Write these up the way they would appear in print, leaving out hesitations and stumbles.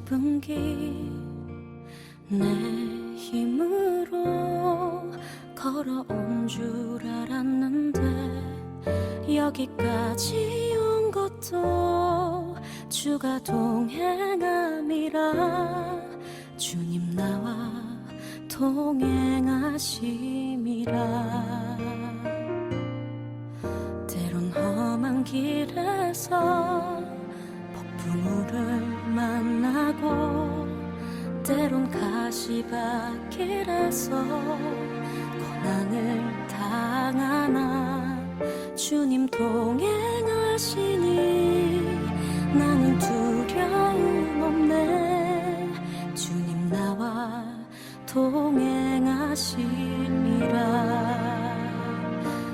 짧은 길 내 힘으로 걸어온 줄 알았는데 여기까지 온 것도 주가 동행함이라 주님 나와 동행하심이라. 때론 험한 길에서 폭풍우를 만나고 때론 가시밭길에서 고난을 당하나 주님 동행하시니 나는 두려움 없네. 주님 나와 동행하심이라.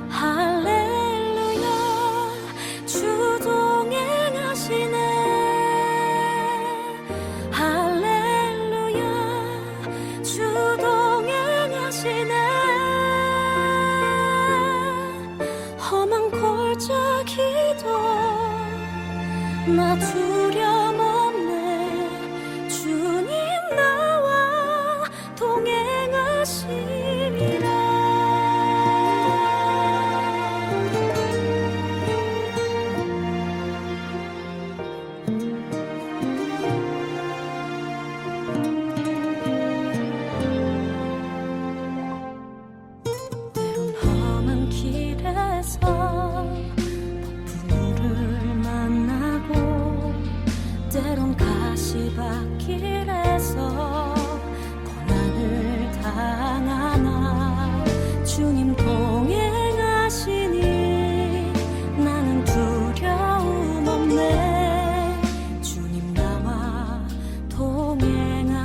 할렐루야 주 동행하시네. 할렐루야 주 동행하시네. 험한 골짜기도 나 두려움 없네. 주님 나와 동행하심이라. 때론 험한 길에서 폭풍우를 만나고 때론 가시밭길에서 고난을 당하나 주님 동행하시니 나는 두려움 없네. 주님 나와 동행하심이라.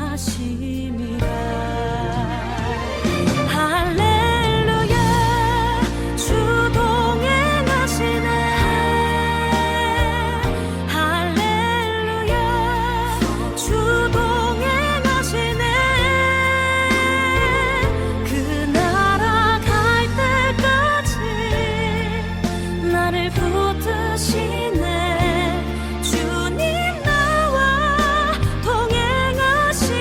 할렐루야 주 동행하시네. 할렐루야 주 동행하시네. 그 나라 갈 때까지 나를 붙드시네. 주님 나와 동행하심이라.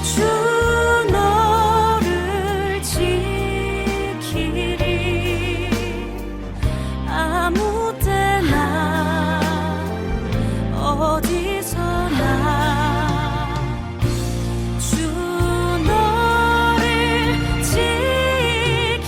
주 너를 지키리. 아무 때나 어디서나 주 너를 지키리.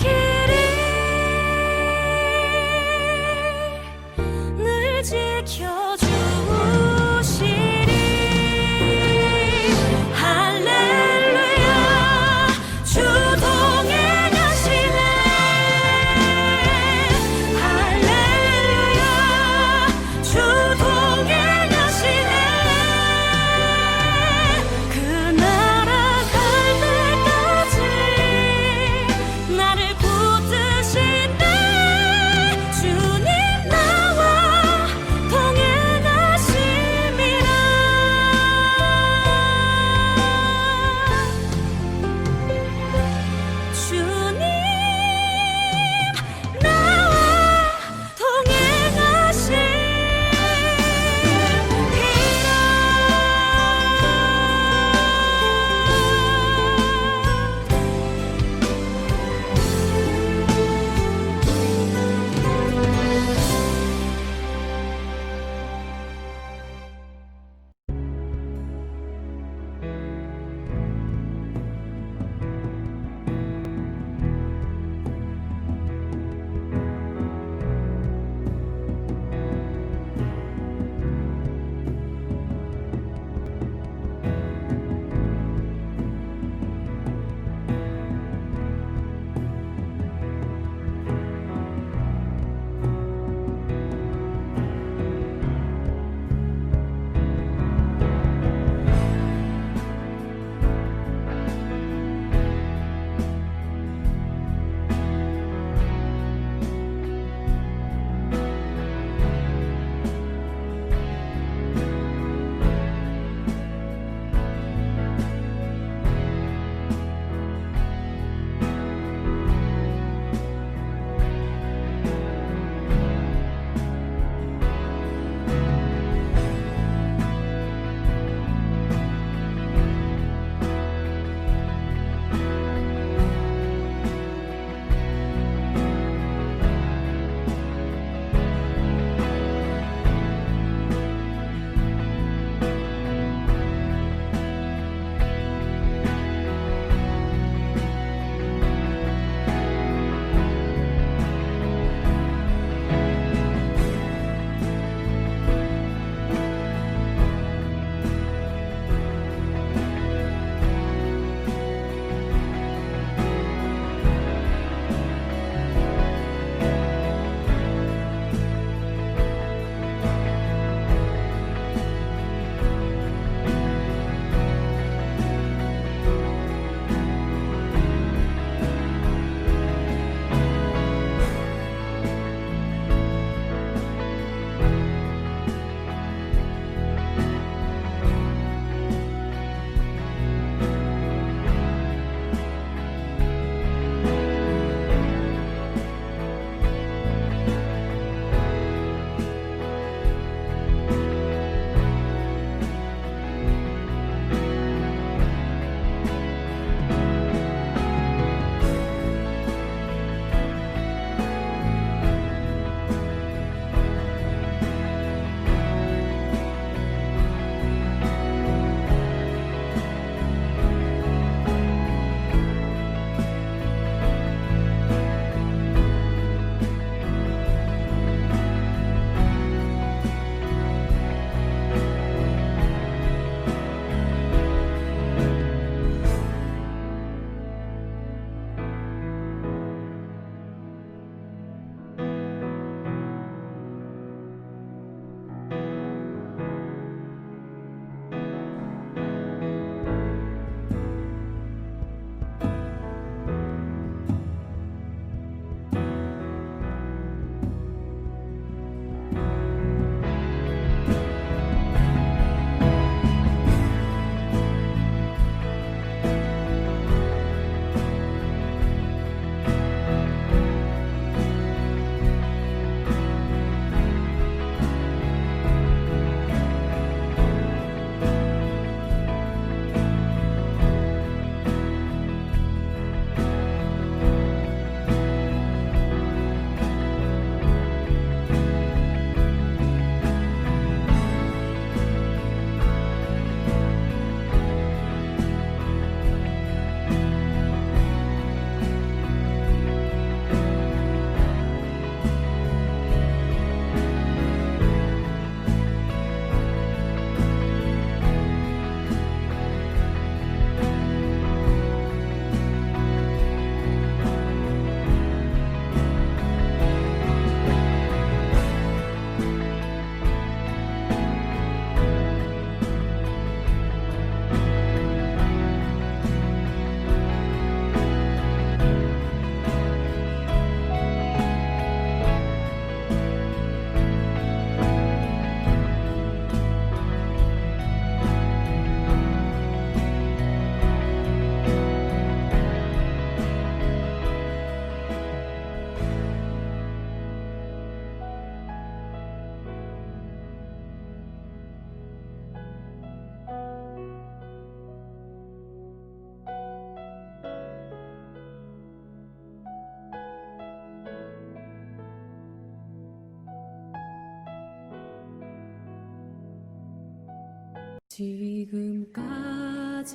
지금까지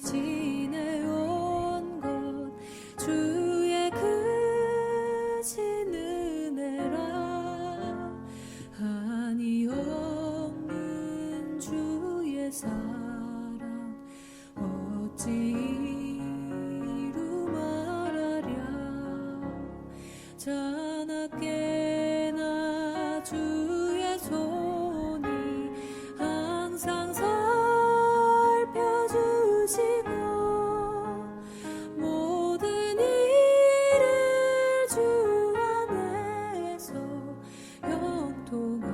지내온 것 주의 크신 은혜라 한이 없는 주의 사랑 어찌 이루 말하랴 자나깨나 주의 손이 항상 살펴주시고 모든 일을 주 안에서 형통하게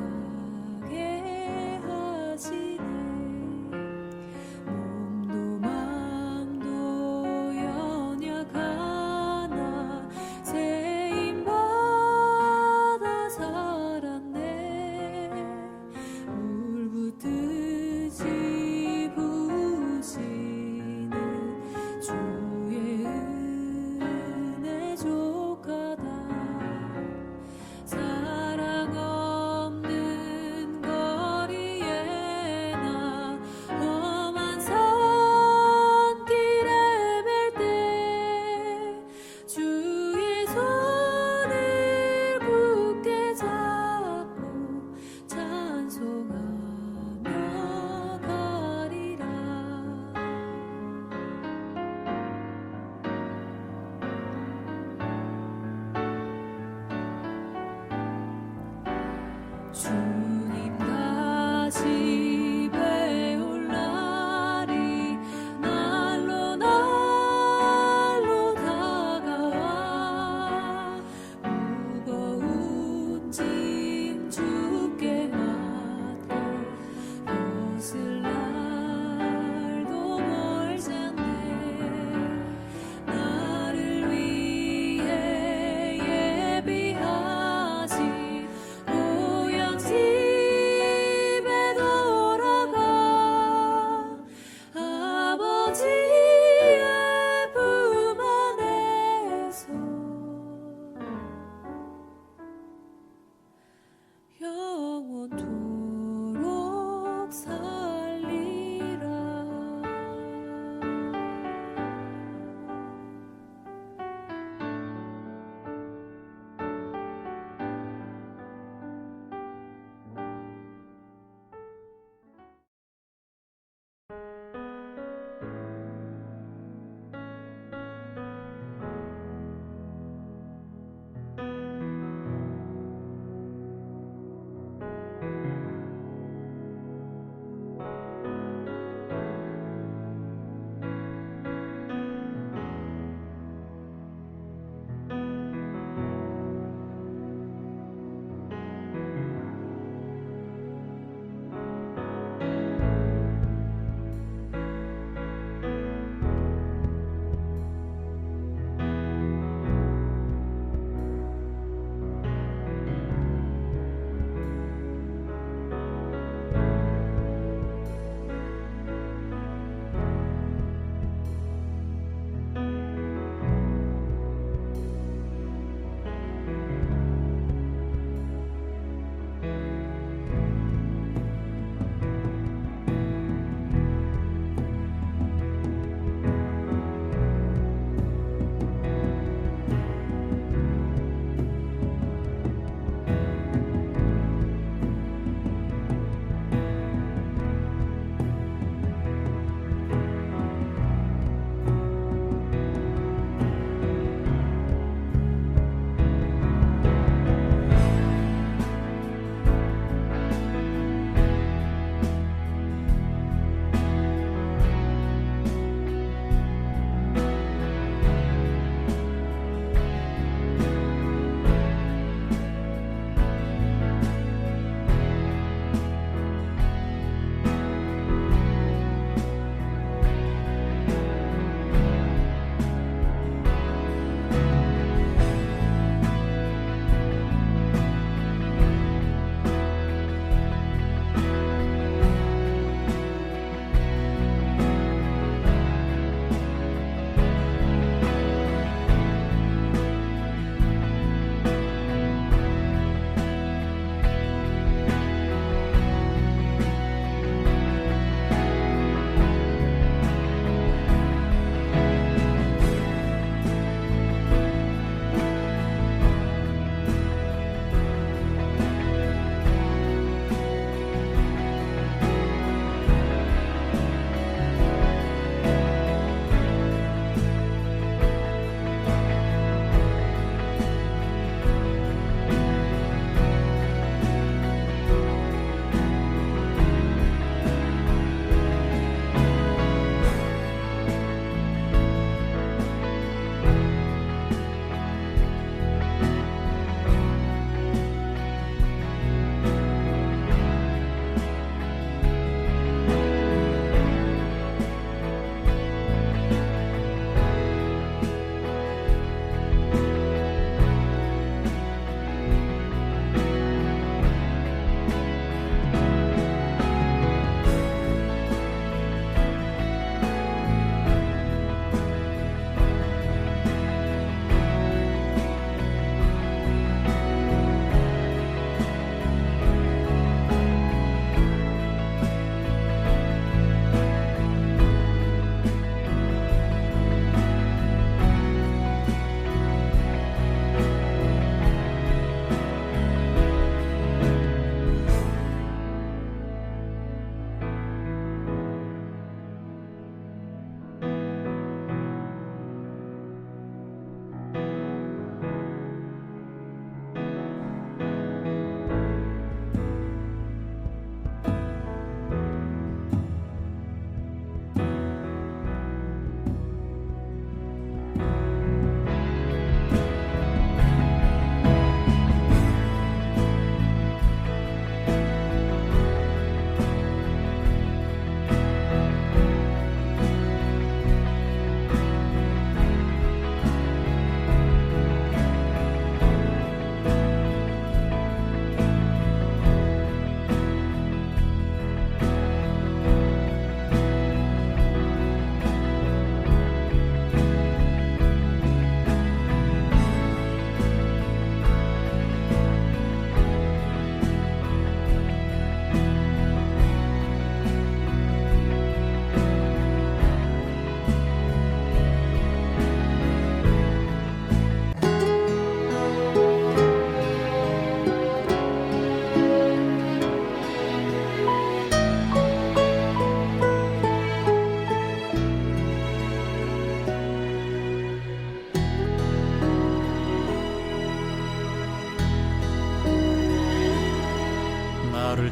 하시네 몸도 맘도 연약하나 세임 받으시니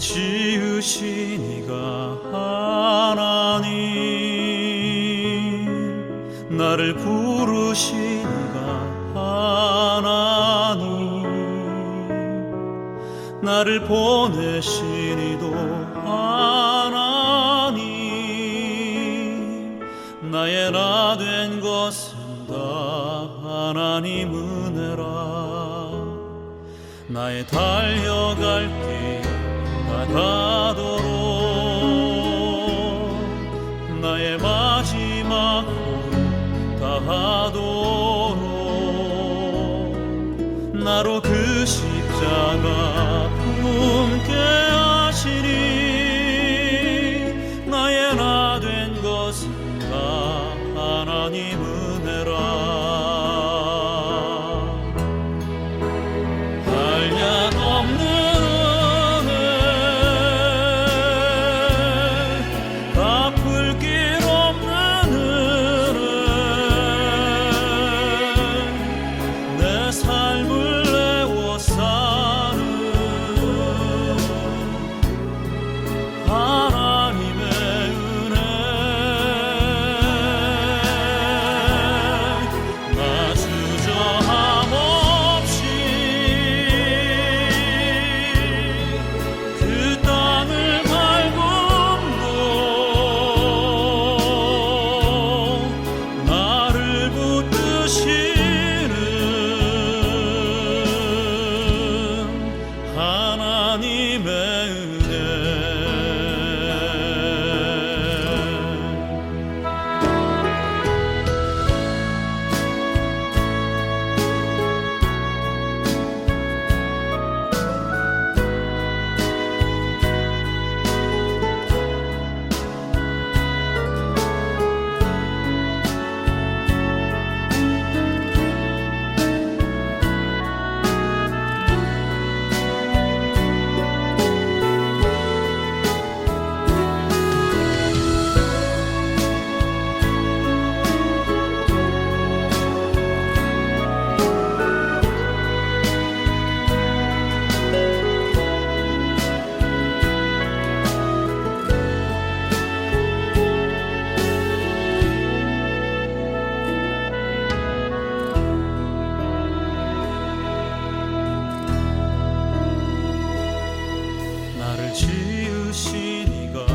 지으신 이가 하나님, 나를 부르신 이가 하나님, 나를 보내신 이도 하나님, 나의 나 된 것은 다 하나님 은혜라. 나의 달려갈 길 다가도록, 나의 마지막 호흡 다하도록, 나로 그 십자가 품게 하시니, 나의 나 된 것은 다 하나님 은혜라. 지으신 이가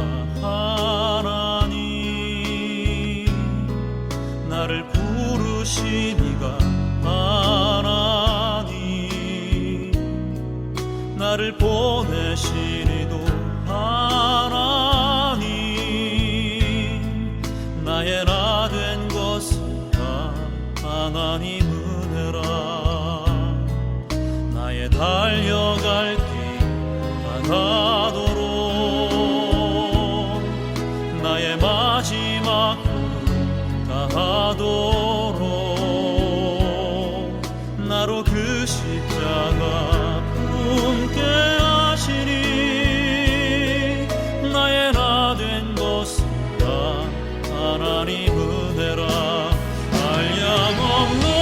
하나님, 나를 부르신 이가 하나님, 나를 보내신 이도 하나님, 나의 나 된 것은 다 하나님 은혜라. 나의 달려갈 길 다가도록, 나의 마지막 호흡 다하도록, 나로 그 십자가 품게 하시니, 나의 나 된 것은 다 하나님 은혜라. 한량없는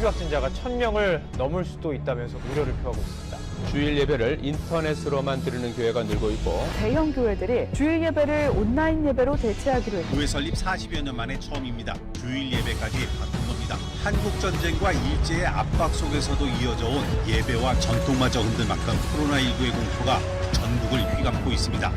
확진자가 1,000명을 넘을 수도 있다면서 우려를 표하고 있습니다. 주일 예배를 인터넷으로만 드리는 교회가 늘고 있고 대형 교회들이 주일 예배를 온라인 예배로 대체하기로 했습니다. 교회 설립 40여 년 만에 처음입니다. 주일 예배까지 바꾼 겁니다. 한국 전쟁과 일제의 압박 속에서도 이어져 온 예배와 전통마저 흔들 만큼 코로나19의 공포가 전국을 휘감고 있습니다.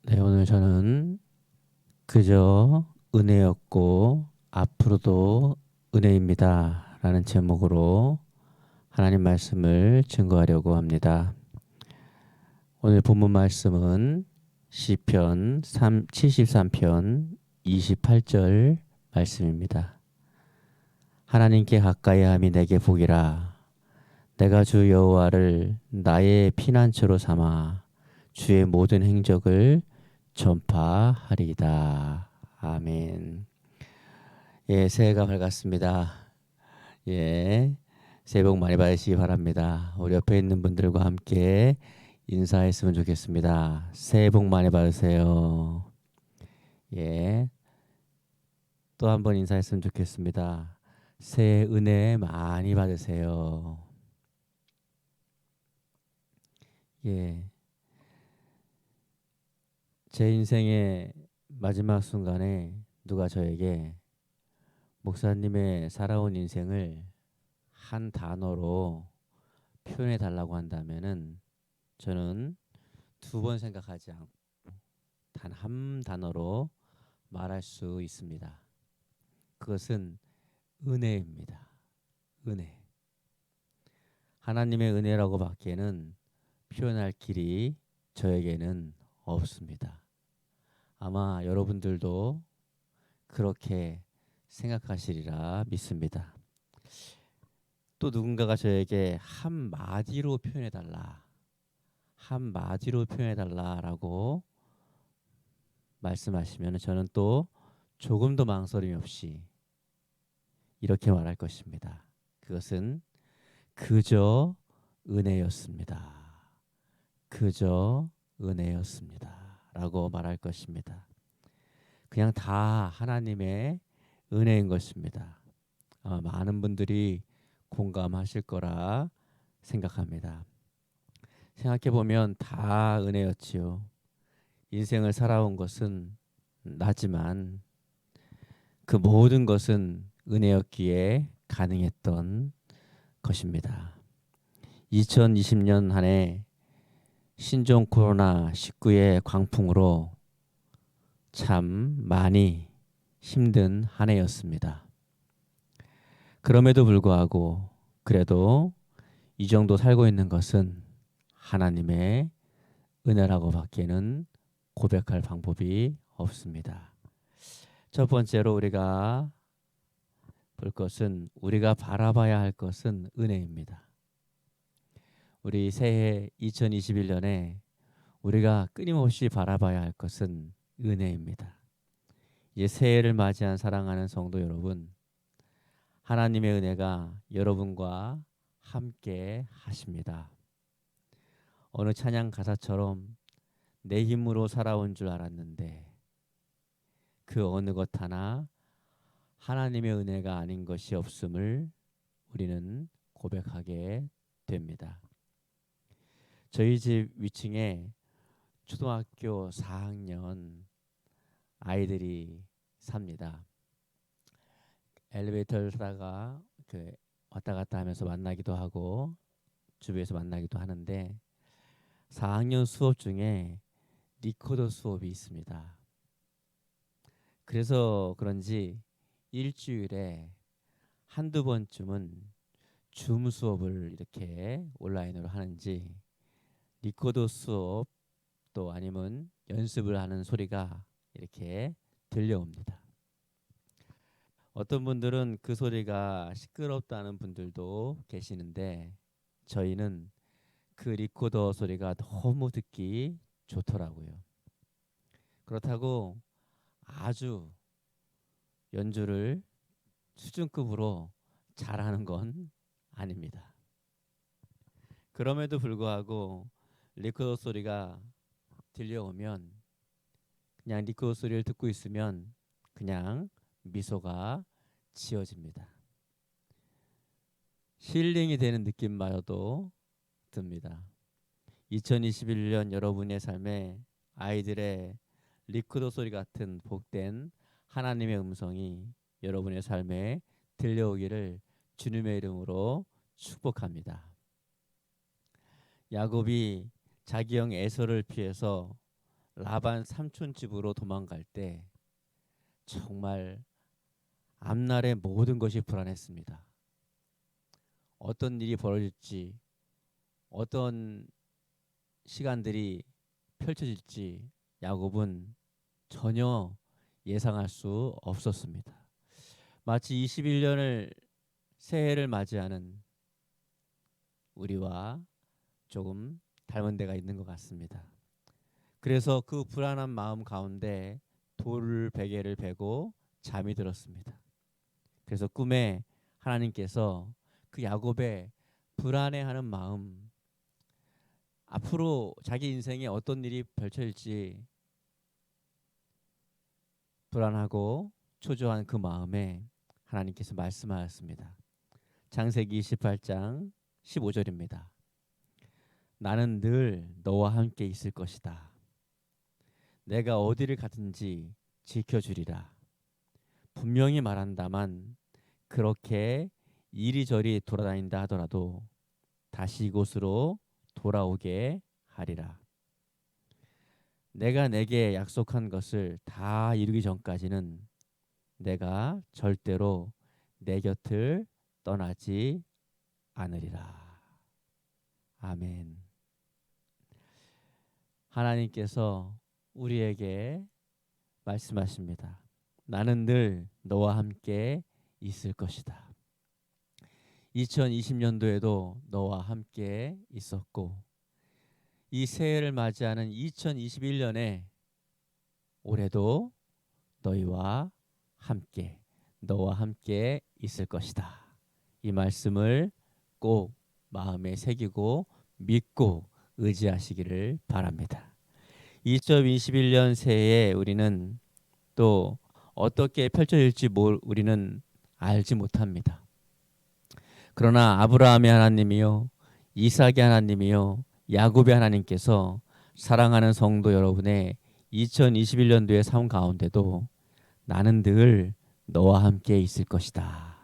네, 오늘 저는 그저 은혜였고 앞으로도 은혜입니다 라는 제목으로 하나님 말씀을 증거하려고 합니다. 오늘 본문 말씀은 시편 73편 28절 말씀입니다. 하나님께 가까이함이 내게 복이라. 내가 주 여호와를 나의 피난처로 삼아 주의 모든 행적을 전파하리이다. 아멘. 예, 새해가 밝았습니다. 예, 새해 복 많이 받으시기 바랍니다. 우리 옆에 있는 분들과 함께 인사했으면 좋겠습니다. 새해 복 많이 받으세요. 예, 또 한 번 인사했으면 좋겠습니다. 새해 은혜 많이 받으세요. 예, 제 인생의 마지막 순간에 누가 저에게 목사님의 살아온 인생을 한 단어로 표현해 달라고 한다면은 저는 두 번 생각하지 않고 단 한 단어로 말할 수 있습니다. 그것은 은혜입니다. 은혜. 하나님의 은혜라고 밖에는 표현할 길이 저에게는 없습니다. 아마 여러분들도 그렇게 생각하시리라 믿습니다. 또 누군가가 저에게 한마디로 표현해달라, 한마디로 표현해달라라고 말씀하시면 저는 또 조금도 망설임 없이 이렇게 말할 것입니다. 그것은 그저 은혜였습니다. 그저 은혜였습니다 라고 말할 것입니다. 그냥 다 하나님의 은혜인 것입니다. 아마 많은 분들이 공감하실 거라 생각합니다. 생각해보면 다 은혜였지요. 인생을 살아온 것은 나지만 그 모든 것은 은혜였기에 가능했던 것입니다. 2020년 한 해 신종 코로나19의 광풍으로 참 많이 힘든 한 해였습니다. 그럼에도 불구하고 그래도 이 정도 살고 있는 것은 하나님의 은혜라고 밖에는 고백할 방법이 없습니다. 첫 번째로 우리가 볼 것은, 우리가 바라봐야 할 것은 은혜입니다. 우리 새해 2021년에 우리가 끊임없이 바라봐야 할 것은 은혜입니다. 이제 새해를 맞이한 사랑하는 성도 여러분, 하나님의 은혜가 여러분과 함께 하십니다. 어느 찬양 가사처럼 내 힘으로 살아온 줄 알았는데 그 어느 것 하나 하나님의 은혜가 아닌 것이 없음을 우리는 고백하게 됩니다. 저희 집 위층에 초등학교 4학년 아이들이 삽니다. 엘리베이터를 타다가 왔다 갔다 하면서 만나기도 하고 주변에서 만나기도 하는데 4학년 수업 중에 리코더 수업이 있습니다. 그래서 그런지 일주일에 한두 번쯤은 줌 수업을 이렇게 온라인으로 하는지 리코더 수업 또 아니면 연습을 하는 소리가 이렇게 들려옵니다. 어떤 분들은 그 소리가 시끄럽다는 분들도 계시는데 저희는 그 리코더 소리가 너무 듣기 좋더라고요. 그렇다고 아주 연주를 수준급으로 잘하는 건 아닙니다. 그럼에도 불구하고 리코더 소리가 들려오면 그냥 리코더 소리를 듣고 있으면 그냥 미소가 지어집니다. 힐링이 되는 느낌마저도 듭니다. 2021년 여러분의 삶에 아이들의 리코더 소리 같은 복된 하나님의 음성이 여러분의 삶에 들려오기를 주님의 이름으로 축복합니다. 야곱이 자기 형 에서를 피해서 라반 삼촌 집으로 도망갈 때 정말 앞날의 모든 것이 불안했습니다. 어떤 일이 벌어질지, 어떤 시간들이 펼쳐질지 야곱은 전혀 예상할 수 없었습니다. 마치 21년을 새해를 맞이하는 우리와 조금 닮은 데가 있는 것 같습니다. 그래서 그 불안한 마음 가운데 돌 베개를 베고 잠이 들었습니다. 그래서 꿈에 하나님께서 그 야곱의 불안해하는 마음, 앞으로 자기 인생에 어떤 일이 펼쳐질지 불안하고 초조한 그 마음에 하나님께서 말씀하셨습니다. 창세기 28장 15절입니다. 나는 늘 너와 함께 있을 것이다. 내가 어디를 가든지 지켜주리라. 분명히 말한다만 그렇게 이리저리 돌아다닌다 하더라도 다시 이곳으로 돌아오게 하리라. 내가 내게 약속한 것을 다 이루기 전까지는 내가 절대로 내 곁을 떠나지 않으리라. 아멘. 하나님께서 우리에게 말씀하십니다. 나는 늘 너와 함께 있을 것이다. 2020년도에도 너와 함께 있었고 이 새해를 맞이하는 2021년에 올해도 너와 함께 있을 것이다. 이 말씀을 꼭 마음에 새기고 믿고 의지하시기를 바랍니다. 2021년 새해에 우리는 또 어떻게 펼쳐질지 우리는 알지 못합니다. 그러나 아브라함의 하나님이요, 이삭의 하나님이요, 야곱의 하나님께서 사랑하는 성도 여러분의 2021년도의 삶 가운데도 나는 늘 너와 함께 있을 것이다.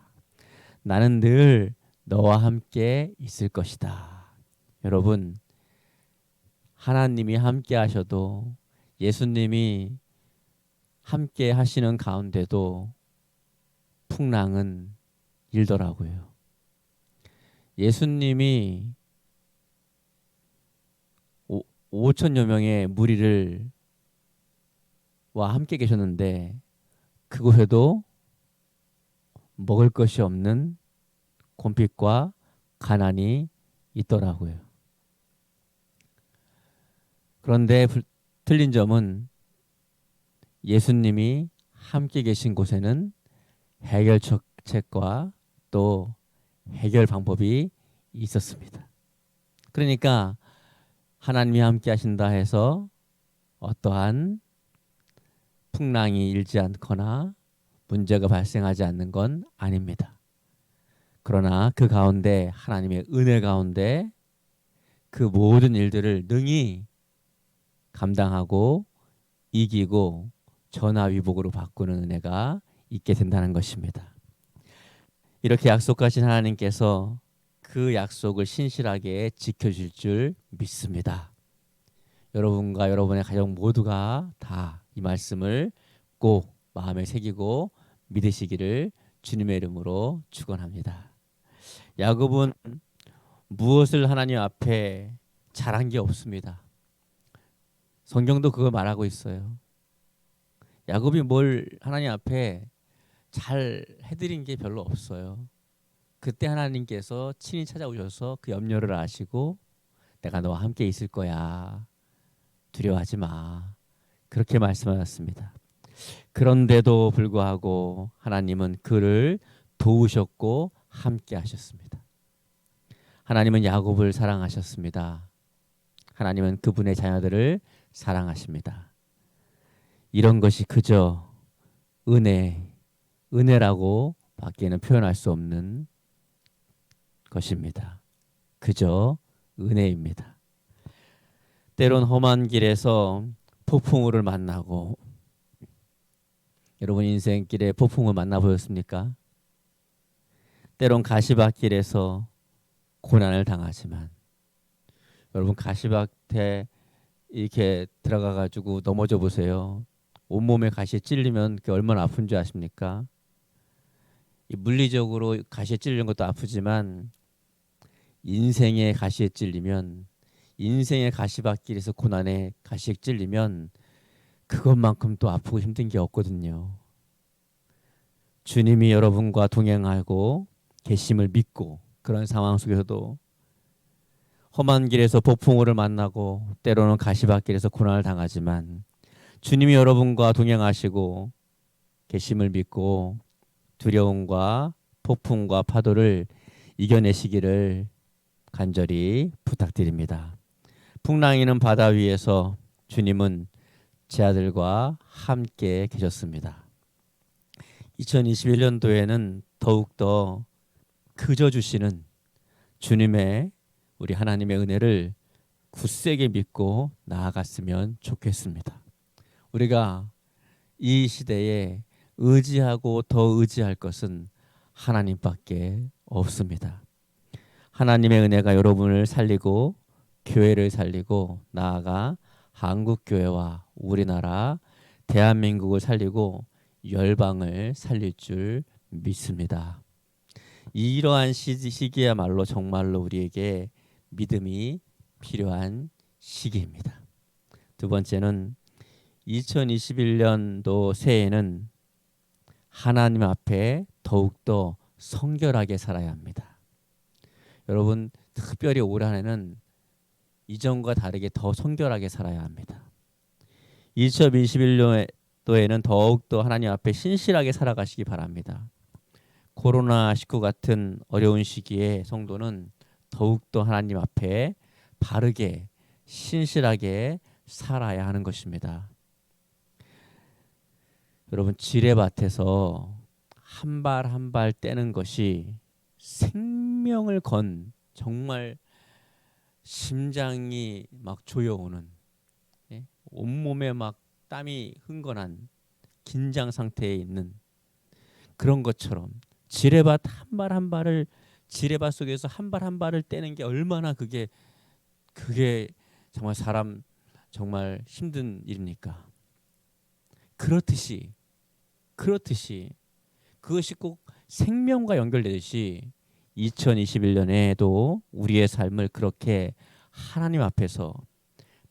나는 늘 너와 함께 있을 것이다. 여러분, 하나님이 함께 하셔도 예수님이 함께 하시는 가운데도 풍랑은 일더라고요. 예수님이 5천여 명의 무리를 와 함께 계셨는데 그곳에도 먹을 것이 없는 곤핍과 가난이 있더라고요. 그런데 틀린 점은 예수님이 함께 계신 곳에는 해결책과 또 해결 방법이 있었습니다. 그러니까 하나님이 함께 하신다 해서 어떠한 풍랑이 일지 않거나 문제가 발생하지 않는 건 아닙니다. 그러나 그 가운데 하나님의 은혜 가운데 그 모든 일들을 능히 감당하고 이기고 전화위복으로 바꾸는 은혜가 있게 된다는 것입니다. 이렇게 약속하신 하나님께서 그 약속을 신실하게 지켜줄 줄 믿습니다. 여러분과 여러분의 가족 모두가 다 이 말씀을 꼭 마음에 새기고 믿으시기를 주님의 이름으로 축원합니다. 야곱은 무엇을 하나님 앞에 잘한 게 없습니다. 성경도 그걸 말하고 있어요. 야곱이 뭘 하나님 앞에 잘 해드린 게 별로 없어요. 그때 하나님께서 친히 찾아오셔서 그 염려를 아시고 내가 너와 함께 있을 거야. 두려워하지 마. 그렇게 말씀하셨습니다. 그런데도 불구하고 하나님은 그를 도우셨고 함께 하셨습니다. 하나님은 야곱을 사랑하셨습니다. 하나님은 그분의 자녀들을 사랑하십니다. 이런 것이 그저 은혜라고 밖에는 표현할 수 없는 것입니다. 그저 은혜입니다. 때론 험한 길에서 폭풍우를 만나고, 여러분 인생길에 폭풍우 만나보셨습니까? 때론 가시밭길에서 고난을 당하지만, 여러분 가시밭에 이렇게 들어가 가지고 넘어져 보세요. 온몸에 가시에 찔리면 그게 얼마나 아픈 줄 아십니까? 물리적으로 가시에 찔리는 것도 아프지만 인생의 가시에 찔리면, 인생의 가시밭길에서 고난에 가시에 찔리면 그것만큼 또 아프고 힘든 게 없거든요. 주님이 여러분과 동행하고 계심을 믿고 그런 상황 속에서도 험한 길에서 폭풍우를 만나고 때로는 가시밭길에서 고난을 당하지만 주님이 여러분과 동행하시고 계심을 믿고 두려움과 폭풍과 파도를 이겨내시기를 간절히 부탁드립니다. 풍랑이는 바다 위에서 주님은 제 아들과 함께 계셨습니다. 2021년도에는 더욱더 그저 주시는 주님의 우리 하나님의 은혜를 굳세게 믿고 나아갔으면 좋겠습니다. 우리가 이 시대에 의지하고 더 의지할 것은 하나님밖에 없습니다. 하나님의 은혜가 여러분을 살리고 교회를 살리고 나아가 한국교회와 우리나라 대한민국을 살리고 열방을 살릴 줄 믿습니다. 이러한 시기야말로 정말로 우리에게 믿음이 필요한 시기입니다. 두 번째는 2021년도 새해에는 하나님 앞에 더욱더 성결하게 살아야 합니다. 여러분 특별히 올 한해는 이전과 다르게 더 성결하게 살아야 합니다. 2021년도에는 더욱더 하나님 앞에 신실하게 살아가시기 바랍니다. 코로나19 같은 어려운 시기에 성도는 더욱더 하나님 앞에 바르게 신실하게 살아야 하는 것입니다. 여러분 지뢰밭에서 한 발 한 발 떼는 것이 생명을 건 정말 심장이 막 조여오는, 온몸에 막 땀이 흥건한 긴장 상태에 있는 그런 것처럼 지뢰밭 한 발 한 발을 지뢰밭 속에서 한 발 한 발을 떼는 게 얼마나 그게 정말 사람 정말 힘든 일입니까? 그렇듯이 그것이 꼭 생명과 연결되듯이 2021년에도 우리의 삶을 그렇게 하나님 앞에서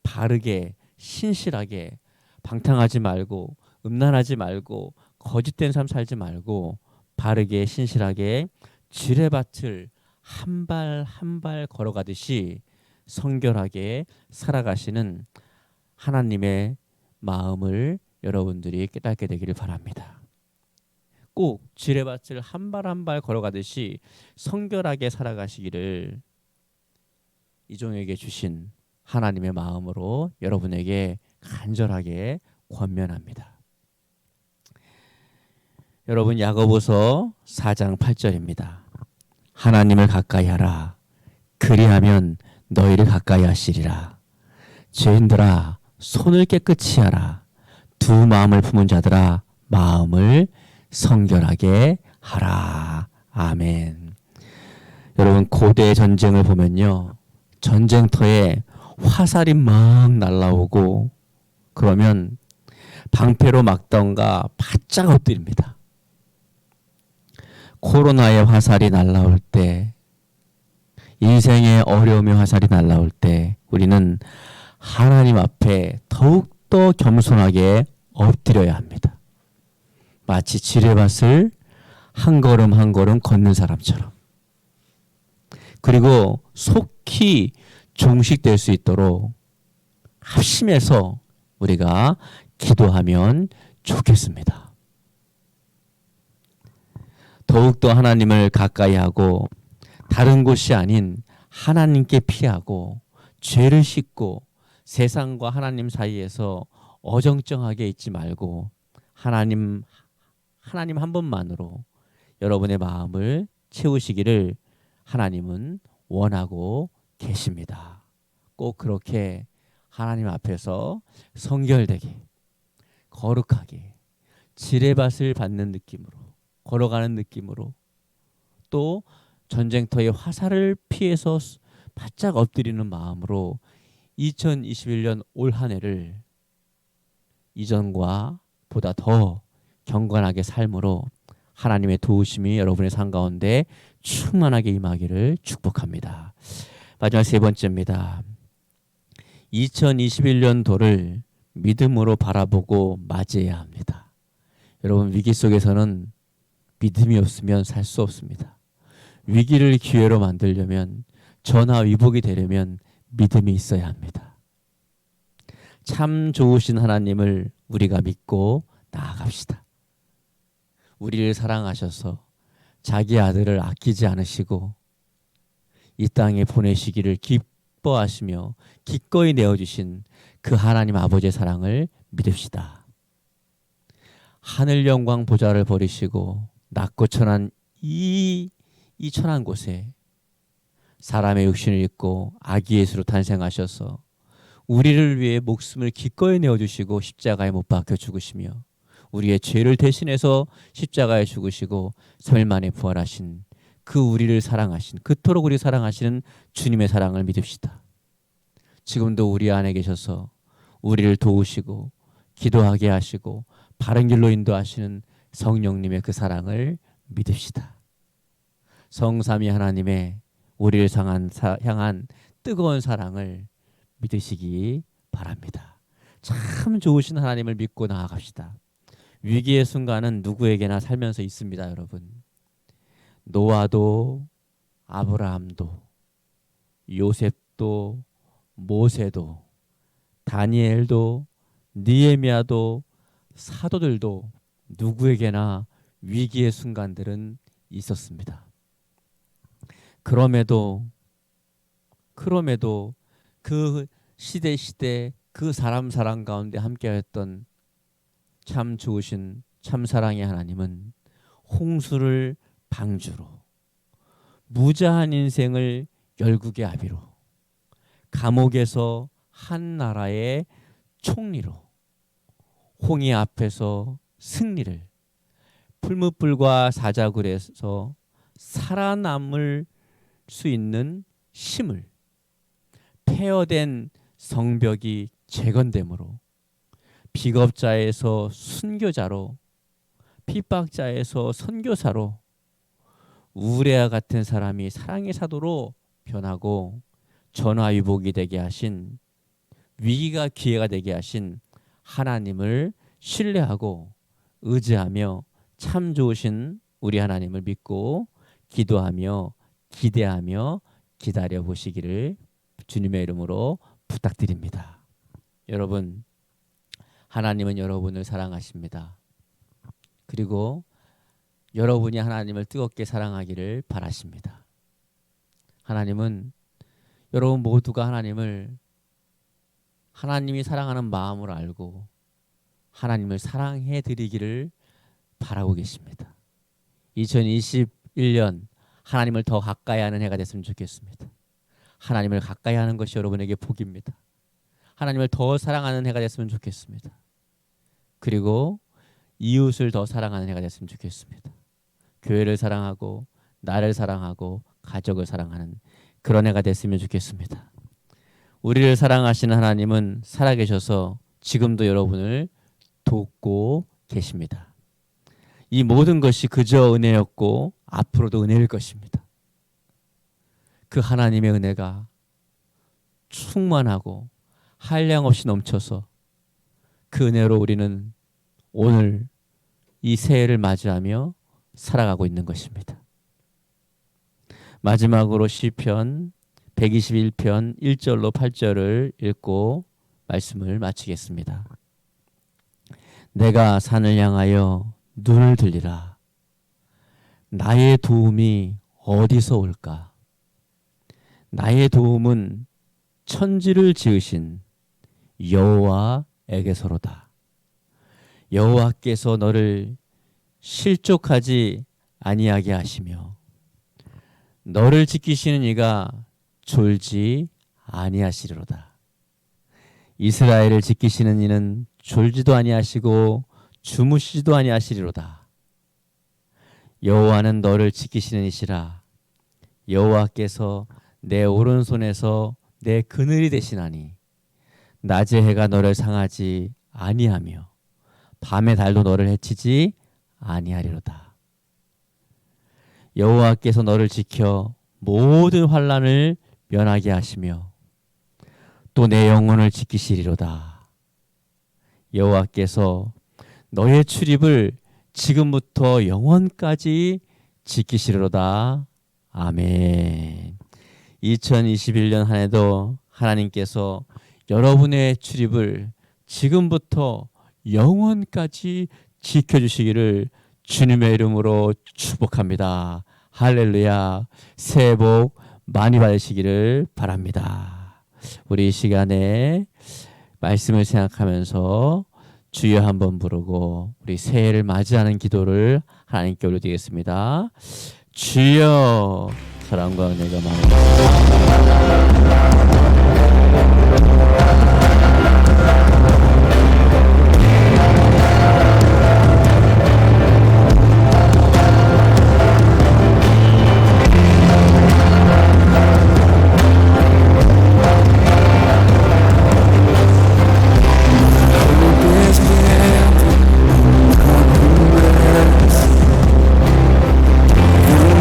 바르게 신실하게 방탕하지 말고 음란하지 말고 거짓된 삶 살지 말고 바르게 신실하게 지뢰밭을 한 발 한 발 걸어가듯이 성결하게 살아가시는 하나님의 마음을 여러분들이 깨닫게 되기를 바랍니다. 꼭 지뢰밭을 한 발 한 발 걸어가듯이 성결하게 살아가시기를 이종에게 주신 하나님의 마음으로 여러분에게 간절하게 권면합니다. 여러분 야고보서 4장 8절입니다. 하나님을 가까이 하라. 그리하면 너희를 가까이 하시리라. 죄인들아 손을 깨끗이 하라. 두 마음을 품은 자들아 마음을 성결하게 하라. 아멘. 여러분 고대 전쟁을 보면요. 전쟁터에 화살이 막 날라오고 그러면 방패로 막던가 바짝 엎드립니다. 코로나의 화살이 날라올 때 인생의 어려움의 화살이 날라올 때 우리는 하나님 앞에 더욱더 겸손하게 엎드려야 합니다. 마치 지뢰밭을 한 걸음 한 걸음 걷는 사람처럼. 그리고 속히 종식될 수 있도록 합심해서 우리가 기도하면 좋겠습니다. 더욱더 하나님을 가까이 하고 다른 곳이 아닌 하나님께 피하고 죄를 씻고 세상과 하나님 사이에서 어정쩡하게 있지 말고 하나님 한 분만으로 여러분의 마음을 채우시기를 하나님은 원하고 계십니다. 꼭 그렇게 하나님 앞에서 성결되게 거룩하게 지뢰밭을 받는 느낌으로 걸어가는 느낌으로 또 전쟁터의 화살을 피해서 바짝 엎드리는 마음으로 2021년 올 한 해를 이전과 보다 더 경건하게 삶으로 하나님의 도우심이 여러분의 삶 가운데 충만하게 임하기를 축복합니다. 마지막 세 번째입니다. 2021년도를 믿음으로 바라보고 맞이해야 합니다. 여러분 위기 속에서는 믿음이 없으면 살 수 없습니다. 위기를 기회로 만들려면 전화위복이 되려면 믿음이 있어야 합니다. 참 좋으신 하나님을 우리가 믿고 나아갑시다. 우리를 사랑하셔서 자기 아들을 아끼지 않으시고 이 땅에 보내시기를 기뻐하시며 기꺼이 내어주신 그 하나님 아버지의 사랑을 믿읍시다. 하늘 영광 보좌를 버리시고 낮고 천한 이 천한 곳에 사람의 육신을 입고 아기 예수로 탄생하셔서 우리를 위해 목숨을 기꺼이 내어주시고 십자가에 못 박혀 죽으시며 우리의 죄를 대신해서 십자가에 죽으시고 3일 만에 부활하신 그 우리를 사랑하신 그토록 우리 사랑하시는 주님의 사랑을 믿읍시다. 지금도 우리 안에 계셔서 우리를 도우시고 기도하게 하시고 바른 길로 인도하시는 성령님의 그 사랑을 믿읍시다. 성삼위 하나님의 우리를 향한 뜨거운 사랑을 믿으시기 바랍니다. 참 좋으신 하나님을 믿고 나아갑시다. 위기의 순간은 누구에게나 살면서 있습니다, 여러분. 노아도 아브라함도 요셉도 모세도 다니엘도 느헤미야도 사도들도 누구에게나 위기의 순간들은 있었습니다. 그럼에도 그 시대 그 사람 가운데 함께했던 참 좋으신 참 사랑의 하나님은 홍수를 방주로 무자한 인생을 열국의 아비로 감옥에서 한 나라의 총리로 홍해 앞에서 승리를 풀무불과 사자굴에서 살아남을 수 있는 힘을, 폐허된 성벽이 재건됨으로, 비겁자에서 순교자로, 핍박자에서 선교사로, 우레아 같은 사람이 사랑의 사도로 변하고 전화위복이 되게 하신, 위기가 기회가 되게 하신 하나님을 신뢰하고 의지하며 참 좋으신 우리 하나님을 믿고 기도하며 기대하며 기다려 보시기를 주님의 이름으로 부탁드립니다. 여러분, 하나님은 여러분을 사랑하십니다. 그리고 여러분이 하나님을 뜨겁게 사랑하기를 바라십니다. 하나님은 여러분 모두가 하나님이 사랑하는 마음을 알고 하나님을 사랑해 드리기를 바라고 계십니다. 2021년 하나님을 더 가까이 하는 해가 됐으면 좋겠습니다. 하나님을 가까이 하는 것이 여러분에게 복입니다. 하나님을 더 사랑하는 해가 됐으면 좋겠습니다. 그리고 이웃을 더 사랑하는 해가 됐으면 좋겠습니다. 교회를 사랑하고 나를 사랑하고 가족을 사랑하는 그런 해가 됐으면 좋겠습니다. 우리를 사랑하시는 하나님은 살아계셔서 지금도 여러분을 돕고 계십니다. 이 모든 것이 그저 은혜였고 앞으로도 은혜일 것입니다. 그 하나님의 은혜가 충만하고 한량없이 넘쳐서 그 은혜로 우리는 오늘 이 새해를 맞이하며 살아가고 있는 것입니다. 마지막으로 시편 121편 1절로 8절을 읽고 말씀을 마치겠습니다. 내가 산을 향하여 눈을 들리라. 나의 도움이 어디서 올까? 나의 도움은 천지를 지으신 여호와에게서로다. 여호와께서 너를 실족하지 아니하게 하시며 너를 지키시는 이가 졸지 아니하시리로다. 이스라엘을 지키시는 이는 졸지도 아니하시고 주무시지도 아니하시리로다. 여호와는 너를 지키시는 이시라. 여호와께서 내 오른손에서 내 그늘이 되시나니 낮의 해가 너를 상하지 아니하며 밤의 달도 너를 해치지 아니하리로다. 여호와께서 너를 지켜 모든 환난을 면하게 하시며 또 내 영혼을 지키시리로다. 여호와께서 너의 출입을 지금부터 영원까지 지키시리로다. 아멘. 2021년 한 해도 하나님께서 여러분의 출입을 지금부터 영원까지 지켜주시기를 주님의 이름으로 축복합니다. 할렐루야. 새해 복 많이 받으시기를 바랍니다. 우리 이 시간에 말씀을 생각하면서 주여 한번 부르고 우리 새해를 맞이하는 기도를 하나님께 올려드리겠습니다. 주여, 사랑과 은혜가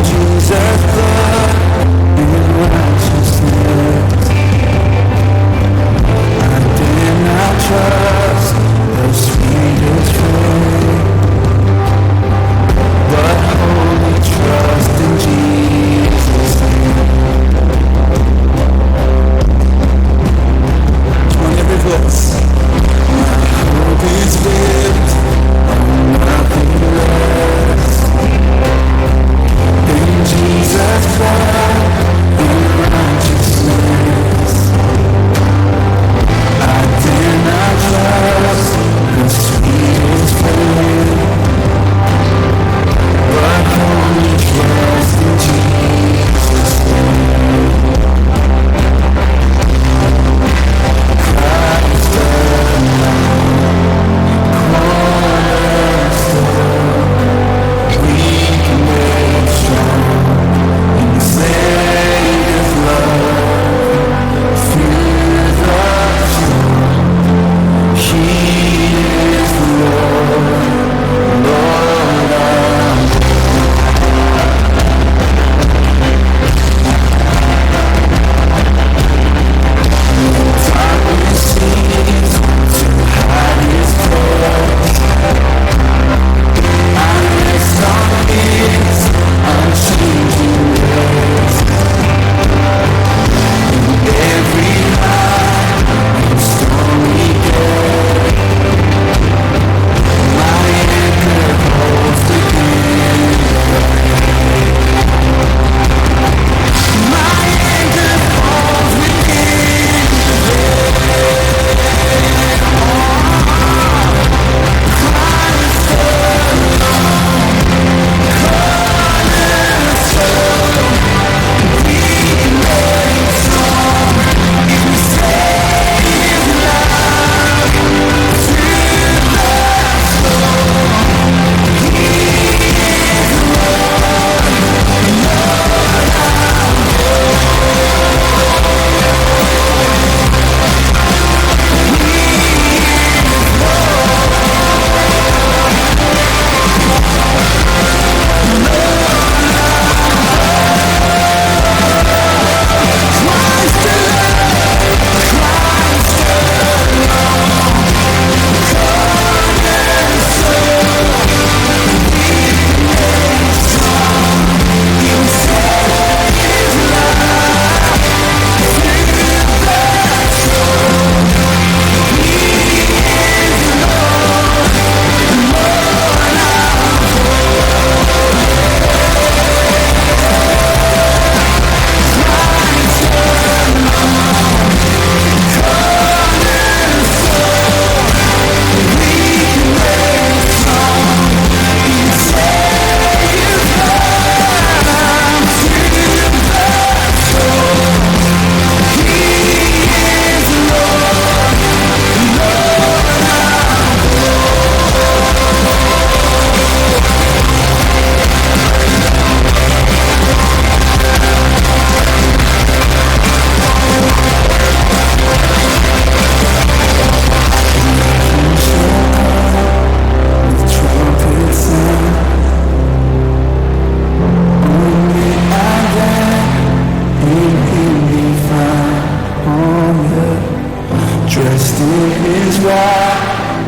Jesus' blood is righteousness.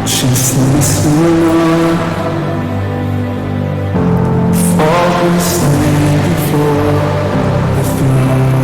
Just listen up. Focus before the throne.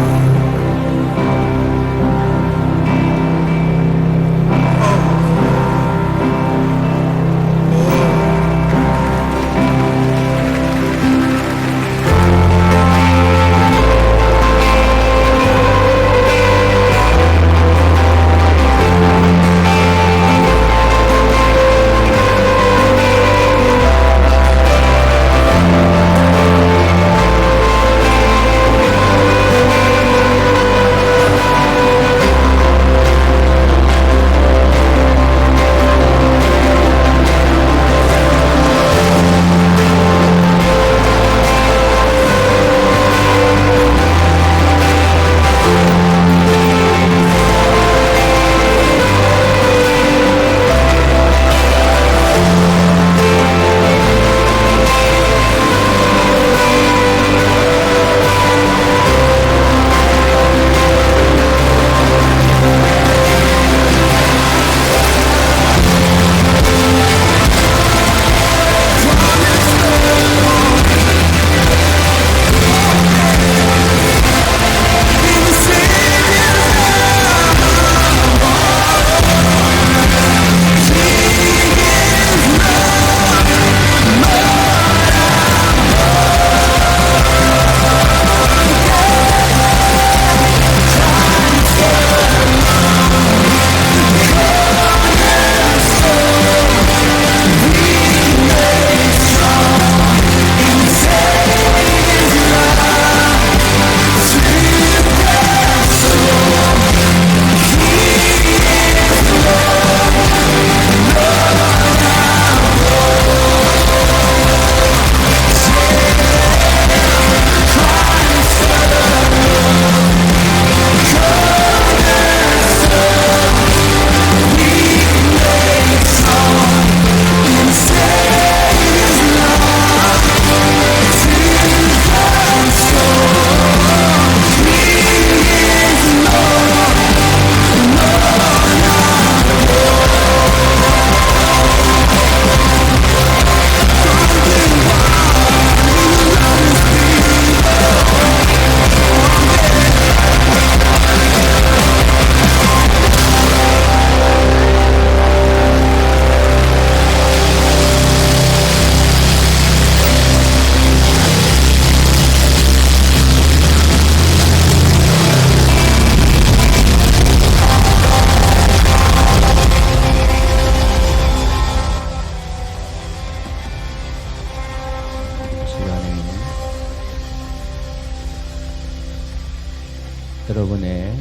여러분의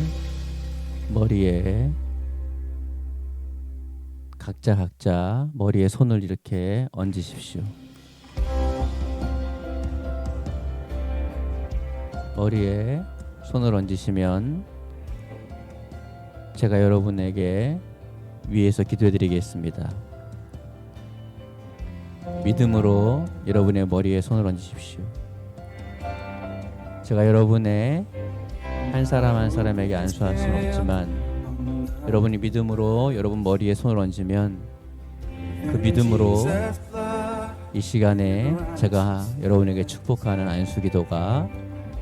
머리에 각자 머리에 손을 이렇게 얹으십시오. 머리에 손을 얹으시면 제가 여러분에게 위에서 기도해 드리겠습니다. 믿음으로 여러분의 머리에 손을 얹으십시오. 제가 여러분의 한 사람 한 사람에게 안수할 수는 없지만 여러분이 믿음으로 여러분 머리에 손을 얹으면 그 믿음으로 이 시간에 제가 여러분에게 축복하는 안수 기도가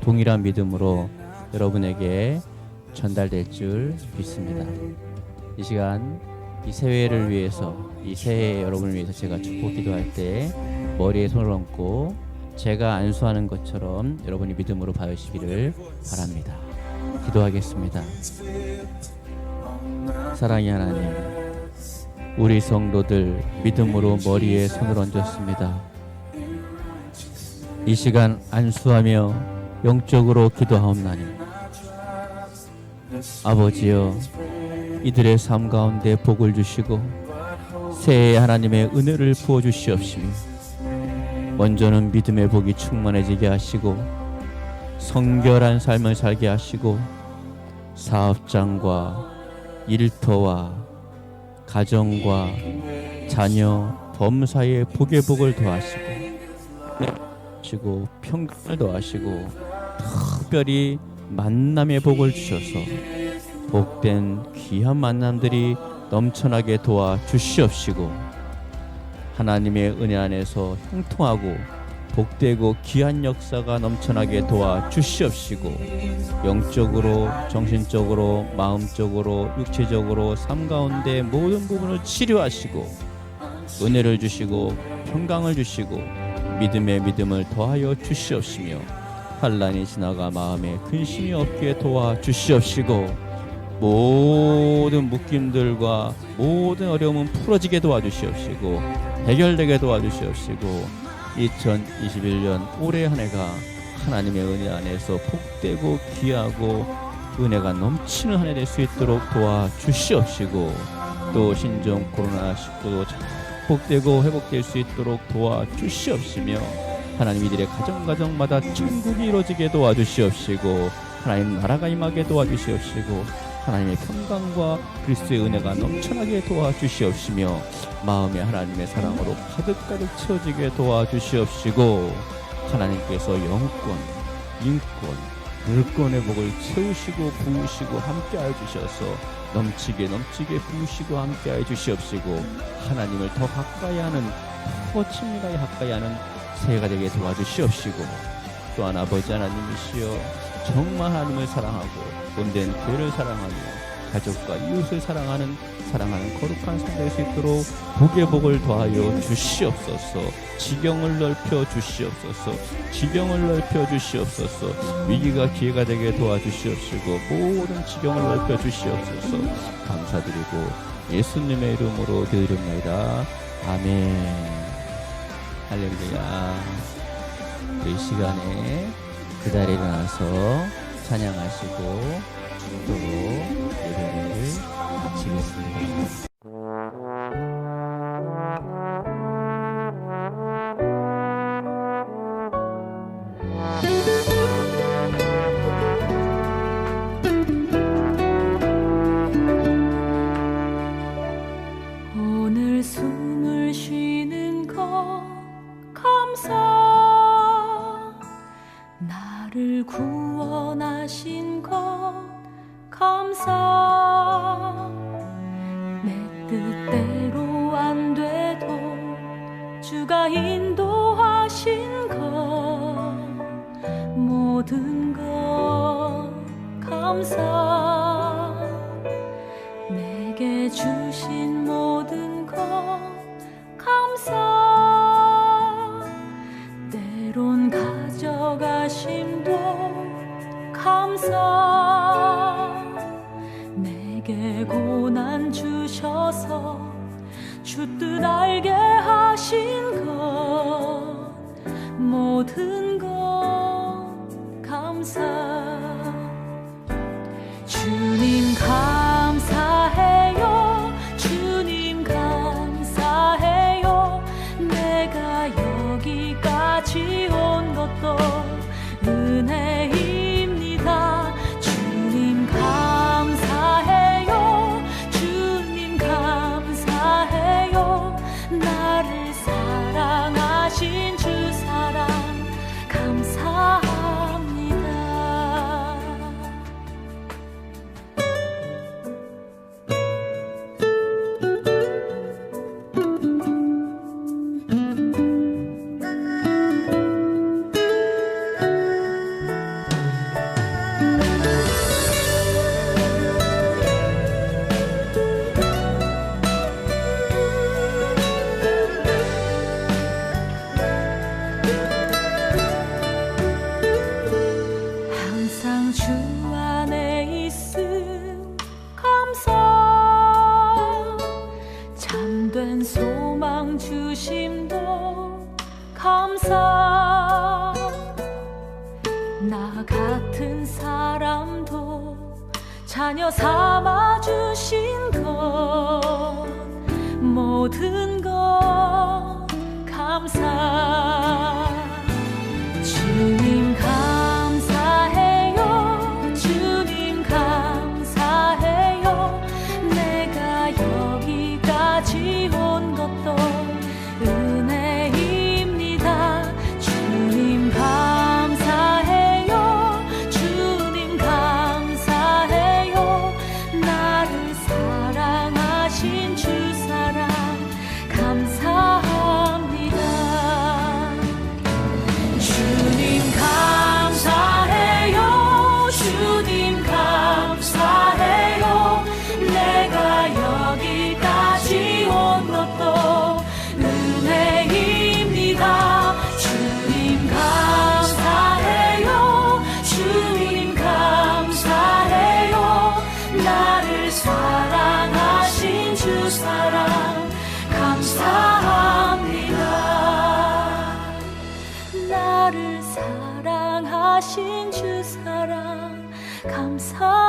동일한 믿음으로 여러분에게 전달될 줄 믿습니다. 이 시간 이 새해를 위해서 이 새해 여러분을 위해서 제가 축복 기도할 때 머리에 손을 얹고 제가 안수하는 것처럼 여러분이 믿음으로 받으시기를 바랍니다. 기도하겠습니다. 사랑의 하나님, 우리 성도들 믿음으로 머리에 손을 얹었습니다. 이 시간 안수하며 영적으로 기도하옵나니 아버지여, 이들의 삶 가운데 복을 주시고 새해 하나님의 은혜를 부어주시옵시며 먼저는 믿음의 복이 충만해지게 하시고 성결한 삶을 살게 하시고 사업장과 일터와 가정과 자녀 범사에 복의 복을 더하시고 평강을 더하시고 특별히 만남의 복을 주셔서 복된 귀한 만남들이 넘쳐나게 도와 주시옵시고 하나님의 은혜 안에서 형통하고 복되고 귀한 역사가 넘쳐나게 도와 주시옵시고 영적으로 정신적으로 마음적으로 육체적으로 삶 가운데 모든 부분을 치료하시고 은혜를 주시고 평강을 주시고 믿음의 믿음을 더하여 주시옵시며 환난이 지나가 마음에 근심이 없게 도와 주시옵시고 모든 묶임들과 모든 어려움은 풀어지게 도와주시옵시고 해결되게 도와주시옵시고 2021년 올해 한 해가 하나님의 은혜 안에서 복되고 귀하고 은혜가 넘치는 한 해 될 수 있도록 도와주시옵시고 또 신종 코로나19도 복되고 회복될 수 있도록 도와주시옵시며 하나님 이들의 가정마다 천국이 이루어지게 도와주시옵시고 하나님 나라가 임하게 도와주시옵시고 하나님의 평강과 그리스도의 은혜가 넘쳐나게 도와주시옵시며 마음에 하나님의 사랑으로 가득 채워지게 도와주시옵시고 하나님께서 영권, 인권, 물권의 복을 채우시고 부으시고 함께하여 주셔서 넘치게 부으시고 함께하여 주시옵시고 하나님을 더 가까이 하는 더 친밀하게 가까이 하는 새해가 되게 도와주시옵시고 또한 아버지 하나님이시여 정말 하나님을 사랑하고 본된 교회를 사랑하며 가족과 이웃을 사랑하는 거룩한 삶 될 수 있도록 복의 복을 더하여 주시옵소서. 지경을 넓혀 주시옵소서. 지경을 넓혀 주시옵소서. 위기가 기회가 되게 도와주시옵시고 모든 지경을 넓혀 주시옵소서. 감사드리고 예수님의 이름으로 기도드립니다. 아멘. 할렐루야. 이 시간에 그 자리에 일어나서 찬양하시고 기도로 예배를 마치겠습니다. 오늘 숨을 쉬는 것 감사 나를 구원하신 것 감사 내 뜻대로 안 돼도 주가 인도하신 것 모든 것 감사 내게 주신 모든 것 감사 때론 가져가심도 감사 내게 고난 주셔서 주 뜻 알게 하신 것 모든 것 감사 주님 감사해요 주님 감사해요 내가 여기까지 온 것도 은혜입니다 주님 감사해요 주님 감사해요 나를 사랑하신 주 사랑 감사합니다 항상 주 안에 있음 감사 참된 소망 주심도 감사 나 같은 사람도 자녀 삼아 주신 것 모든 것 감사 주님 감사해요 주님 감사해요 내가 여기까지 온 것도 은혜입니다 주님 감사해요 주님 감사해요 나를 사랑하신 하신 주 사랑 감사합니다.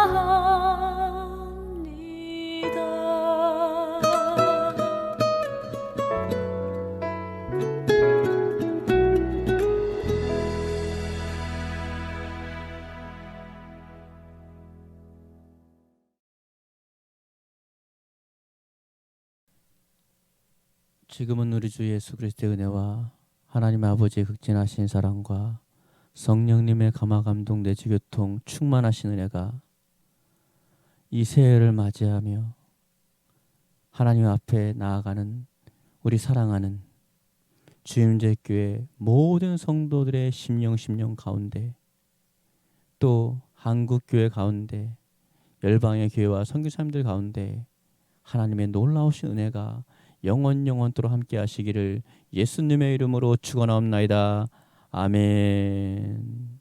지금은 우리 주 예수 그리스도의 은혜와 하나님 아버지의 극진하신 사랑과 성령님의 감화 감동 내주 교통 충만하신 은혜가 이 새해를 맞이하며 하나님 앞에 나아가는 우리 사랑하는 주임제교회 모든 성도들의 심령 가운데 또 한국교회 가운데 열방의 교회와 선교사님들 가운데 하나님의 놀라우신 은혜가 영원토록 함께 하시기를 예수님의 이름으로 축원하옵나이다. 아멘.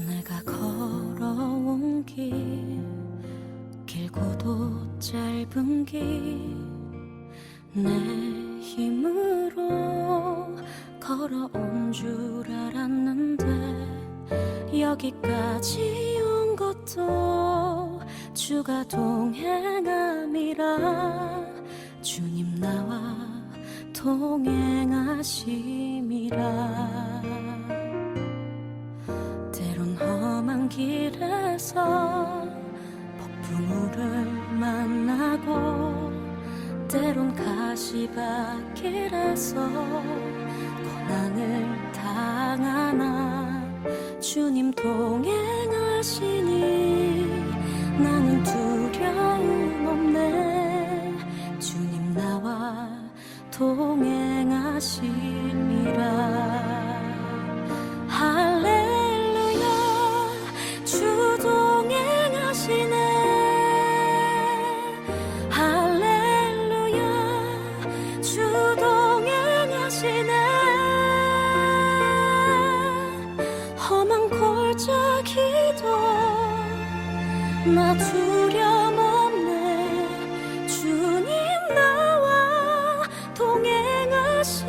내가 걸어온 길 길고도 짧은 길 내 힘으로 걸어온 줄 알았는데 여기까지 온 것도 주가 동행함이라 주님 나와 동행하심이라 때론 험한 길에서 폭풍우를 만나고 때론 가시밭길에서 고난을 당하나 주님 동행하시니 나는 두려움 없네 주님 나와 동행하심이라 할렐루야 주 동행하시네 험한 골짜기도 나 두려움 없네 주님 나와 동행하심이라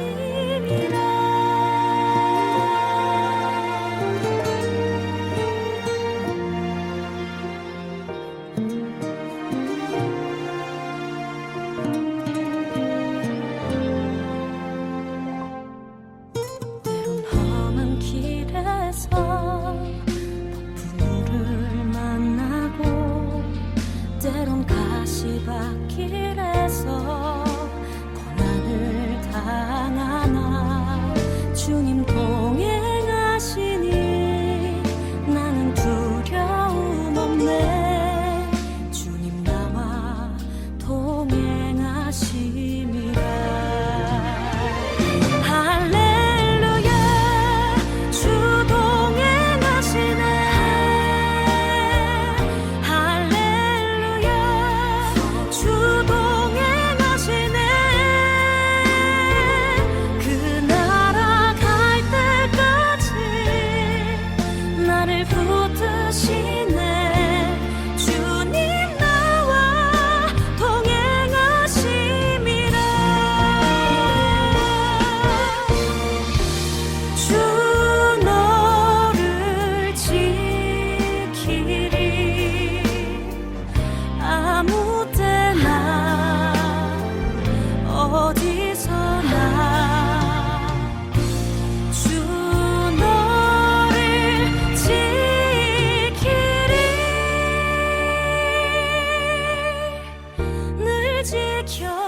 폭풍우를 만나고 때론 가시밭길에서 고난을 당하나 주님 동행하시니 나는 두려움 없네 주님 나와 동행하심이라 지켜